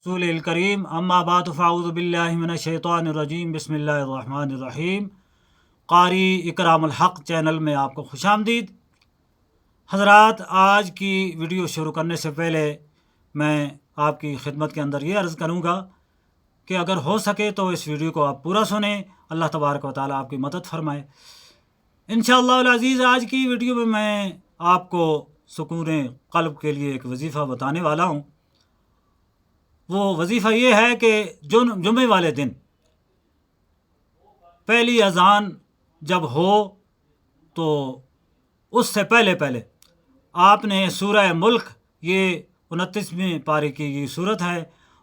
रसूल करीम अम्मा बाद फ़ाऊज़ु बिल्लाहि मिनश शैतानिर रजीम बिस्मिल्लाहिर रहमानिर रहीम। क़ारी इकरामुल हक़ चैनल में आपको खुशामदीद। हज़रात, आज की वीडियो शुरू करने से पहले मैं आपकी खिदमत के अंदर ये अर्ज़ करूँगा कि अगर हो सके तो इस वीडियो को आप पूरा सुने। अल्लाह तबारक व तआला आपकी मदद फरमाए इंशाअल्लाह अज़ीज़। आज की वीडियो में मैं आपको सुकून क़ल्ब के लिए एक वजीफ़ा बताने वाला हूँ। वो वजीफ़ा ये है कि जुम्मे वाले दिन पहली अज़ान जब हो तो उससे पहले पहले आपने सूरह मुल्क, ये 29वीं पारी की ये सूरत है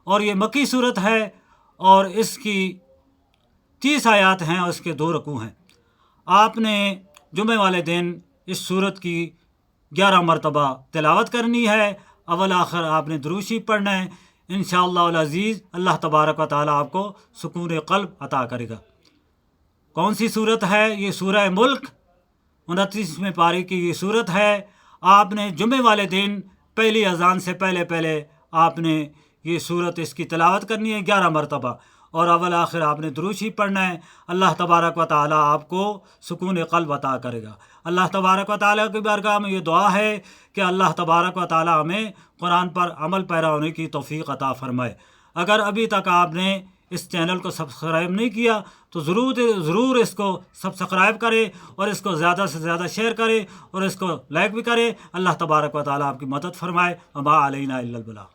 और ये मक्की सूरत है और इसकी 30 आयात हैं और इसके 2 रकू हैं। आपने जुम्मे वाले दिन इस सूरत की 11 मरतबा तिलावत करनी है। अव्वल आखिर आपने दुरूशी पढ़ना है। इंशाअल्लाह अज़ीज़ अल्लाह तबारक व तआला आपको सुकून क़ल्ब अता करेगा। कौन सी सूरत है? ये सूरह मुल्क 29वें पारी की ये सूरत है। आपने जुम्मे वाले दिन पहली अज़ान से पहले पहले आपने ये सूरत इसकी तिलावत करनी है 11 मरतबा और अव्वल आखिर आपने दुरूशी पढ़ना है। अल्लाह तबारक व तआला आपको सुकून क़ल्ब अता करेगा। अल्लाह तबारक व तआला की बारगाह में ये दुआ है कि अल्लाह तबारक व तआला हमें कुरान पर अमल पैरा होने की तौफ़ीक़ अता फ़रमाए। अगर अभी तक आपने इस चैनल को सब्सक्राइब नहीं किया तो ज़रूर इसको सब्सक्राइब करें और इसको ज़्यादा से ज़्यादा शेयर करें और इसको लाइक भी करें। अल्लाह तबारक व तआला आपकी मदद फ़रमाए। वमा अलैना इल्लल बलाग।